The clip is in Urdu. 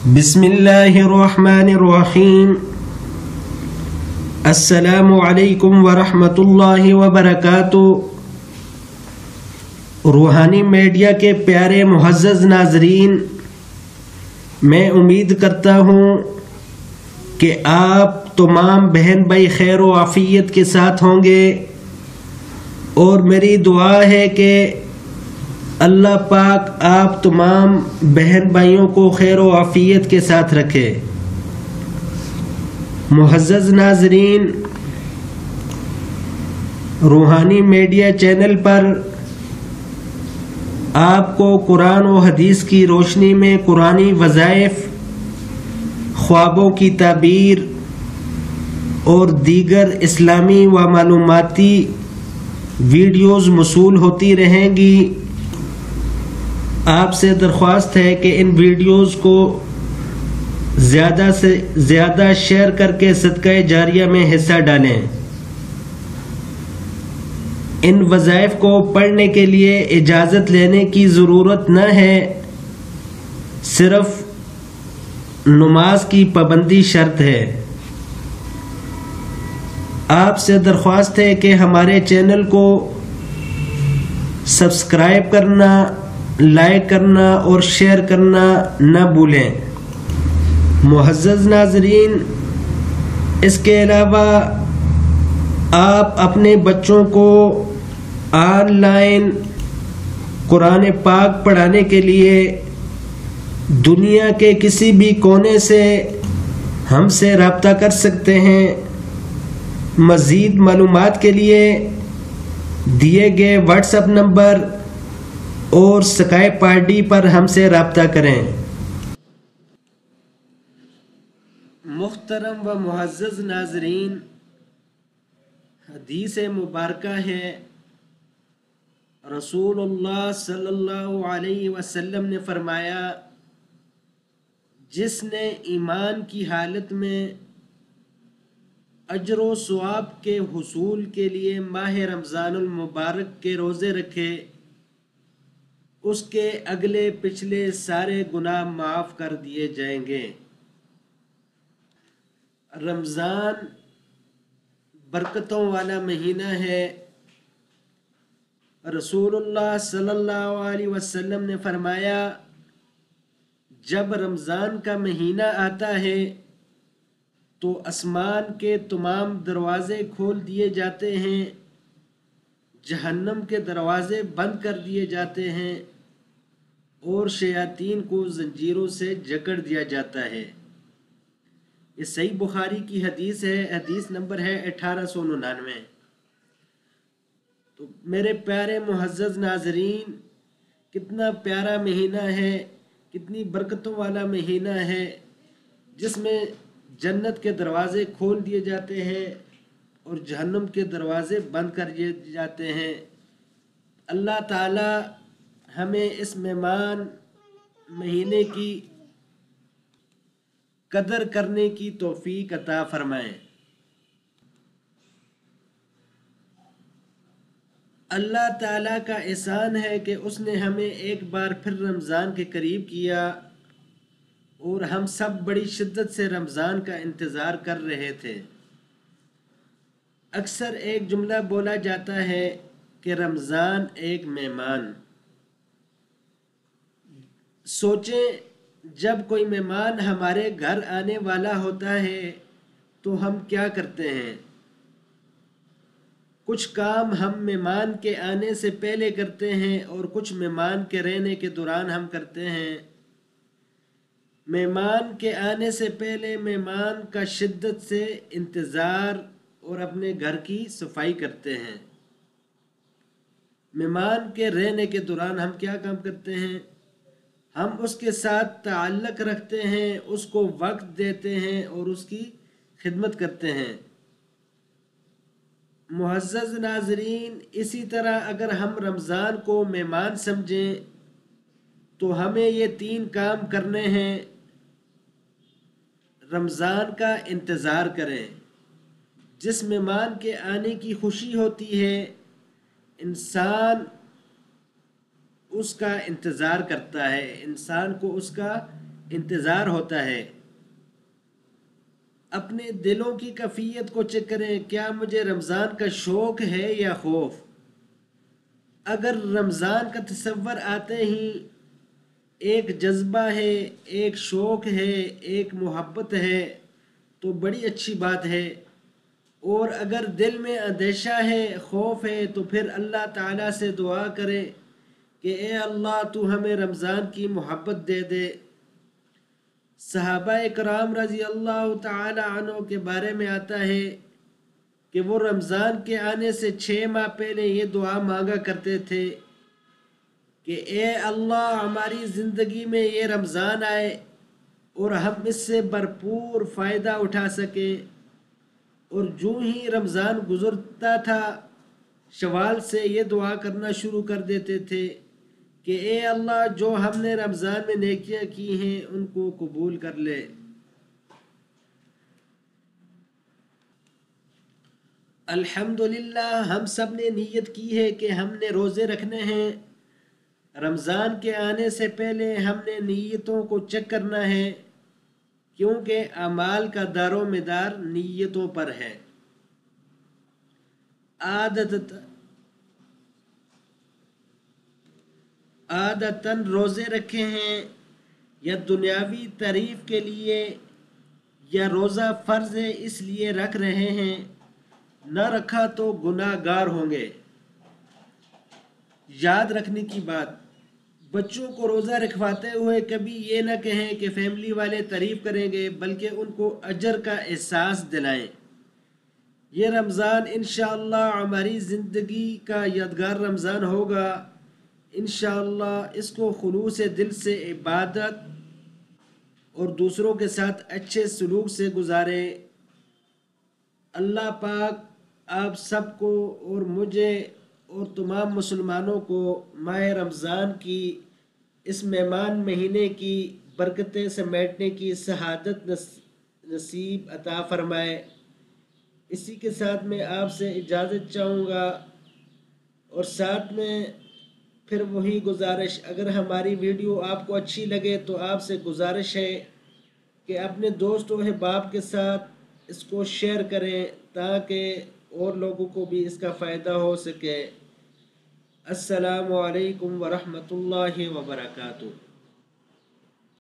بسم اللہ الرحمن الرحیم۔ السلام علیکم ورحمۃ اللہ وبرکاتہ۔ روحانی میڈیا کے پیارے معزز ناظرین، میں امید کرتا ہوں کہ آپ تمام بہن بھائی خیر و عافیت کے ساتھ ہوں گے، اور میری دعا ہے کہ اللہ پاک آپ تمام بہن بھائیوں کو خیر و عافیت کے ساتھ رکھے۔ معزز ناظرین، روحانی میڈیا چینل پر آپ کو قرآن و حدیث کی روشنی میں قرآنی وظائف، خوابوں کی تعبیر اور دیگر اسلامی و معلوماتی ویڈیوز موصول ہوتی رہیں گی۔ آپ سے درخواست ہے کہ ان ویڈیوز کو زیادہ سے زیادہ شیئر کر کے صدقہ جاریہ میں حصہ ڈالیں۔ ان وظائف کو پڑھنے کے لیے اجازت لینے کی ضرورت نہ ہے، صرف نماز کی پابندی شرط ہے۔ آپ سے درخواست ہے کہ ہمارے چینل کو سبسکرائب کرنا، لائک کرنا اور شیئر کرنا نہ بھولیں۔ معزز ناظرین، اس کے علاوہ آپ اپنے بچوں کو آن لائن قرآن پاک پڑھانے کے لیے دنیا کے کسی بھی کونے سے ہم سے رابطہ کر سکتے ہیں۔ مزید معلومات کے لیے دیے گئے واٹس ایپ نمبر اور اسکائپ آئی ڈی پر ہم سے رابطہ کریں۔ محترم و معزز ناظرین، حدیث مبارکہ ہے، رسول اللہ صلی اللہ علیہ وسلم نے فرمایا، جس نے ایمان کی حالت میں اجر و ثواب کے حصول کے لیے ماہ رمضان المبارک کے روزے رکھے، اس کے اگلے پچھلے سارے گناہ معاف کر دیے جائیں گے۔ رمضان برکتوں والا مہینہ ہے۔ رسول اللہ صلی اللہ علیہ وسلم نے فرمایا، جب رمضان کا مہینہ آتا ہے تو آسمان کے تمام دروازے کھول دیے جاتے ہیں، جہنم کے دروازے بند کر دیے جاتے ہیں، اور شیاطین کو زنجیروں سے جکڑ دیا جاتا ہے۔ یہ صحیح بخاری کی حدیث ہے، حدیث نمبر ہے 1899۔ تو میرے پیارے معزز ناظرین، کتنا پیارا مہینہ ہے، کتنی برکتوں والا مہینہ ہے، جس میں جنت کے دروازے کھول دیے جاتے ہیں اور جہنم کے دروازے بند کر دیے جاتے ہیں۔ اللہ تعالی ہمیں اس مہمان مہینے کی قدر کرنے کی توفیق عطا فرمائے۔ اللہ تعالیٰ کا احسان ہے کہ اس نے ہمیں ایک بار پھر رمضان کے قریب کیا، اور ہم سب بڑی شدت سے رمضان کا انتظار کر رہے تھے۔ اکثر ایک جملہ بولا جاتا ہے کہ رمضان ایک مہمان۔ سوچیں، جب کوئی مہمان ہمارے گھر آنے والا ہوتا ہے تو ہم کیا کرتے ہیں؟ کچھ کام ہم مہمان کے آنے سے پہلے کرتے ہیں اور کچھ مہمان کے رہنے کے دوران ہم کرتے ہیں۔ مہمان کے آنے سے پہلے مہمان کا شدت سے انتظار اور اپنے گھر کی صفائی کرتے ہیں۔ مہمان کے رہنے کے دوران ہم کیا کام کرتے ہیں؟ ہم اس کے ساتھ تعلق رکھتے ہیں، اس کو وقت دیتے ہیں اور اس کی خدمت کرتے ہیں۔ معزز ناظرین، اسی طرح اگر ہم رمضان کو مہمان سمجھیں تو ہمیں یہ 3 کام کرنے ہیں۔ رمضان کا انتظار کریں۔ جس مہمان کے آنے کی خوشی ہوتی ہے، انسان اس کا انتظار کرتا ہے، انسان کو اس کا انتظار ہوتا ہے۔ اپنے دلوں کی کیفیت کو چیک کریں، کیا مجھے رمضان کا شوق ہے یا خوف؟ اگر رمضان کا تصور آتے ہی ایک جذبہ ہے، ایک شوق ہے، ایک محبت ہے تو بڑی اچھی بات ہے، اور اگر دل میں اندیشہ ہے، خوف ہے، تو پھر اللہ تعالیٰ سے دعا کرے کہ اے اللہ تو ہمیں رمضان کی محبت دے دے۔ صحابہ کرام رضی اللہ تعالی عنہ کے بارے میں آتا ہے کہ وہ رمضان کے آنے سے 6 ماہ پہلے یہ دعا مانگا کرتے تھے کہ اے اللہ ہماری زندگی میں یہ رمضان آئے اور ہم اس سے بھرپور فائدہ اٹھا سکیں، اور جو ہی رمضان گزرتا تھا شوال سے یہ دعا کرنا شروع کر دیتے تھے کہ اے اللہ جو ہم نے رمضان میں نیکیاں کی ہیں ان کو قبول کر لے۔ الحمدللہ ہم سب نے نیت کی ہے کہ ہم نے روزے رکھنے ہیں۔ رمضان کے آنے سے پہلے ہم نے نیتوں کو چیک کرنا ہے، کیونکہ اعمال کا دار و مدار نیتوں پر ہے۔ عادتاً روزے رکھے ہیں یا دنیاوی تعریف کے لیے، یا روزہ فرض ہے اس لیے رکھ رہے ہیں، نہ رکھا تو گناہ گار ہوں گے۔ یاد رکھنے کی بات، بچوں کو روزہ رکھواتے ہوئے کبھی یہ نہ کہیں کہ فیملی والے تعریف کریں گے، بلکہ ان کو اجر کا احساس دلائیں۔ یہ رمضان انشاءاللہ ہماری زندگی کا یادگار رمضان ہوگا۔ انشاءاللہ اس کو خلوص دل سے عبادت اور دوسروں کے ساتھ اچھے سلوک سے گزاریں۔ اللہ پاک آپ سب کو اور مجھے اور تمام مسلمانوں کو ماہ رمضان کی اس مہمان مہینے کی برکتیں سمیٹنے کی سعادت نصیب عطا فرمائے۔ اسی کے ساتھ میں آپ سے اجازت چاہوں گا، اور ساتھ میں پھر وہی گزارش، اگر ہماری ویڈیو آپ کو اچھی لگے تو آپ سے گزارش ہے کہ اپنے دوست و احباب کے ساتھ اس کو شیئر کریں تاکہ اور لوگوں کو بھی اس کا فائدہ ہو سکے۔ السلام علیکم ورحمۃ اللہ وبرکاتہ۔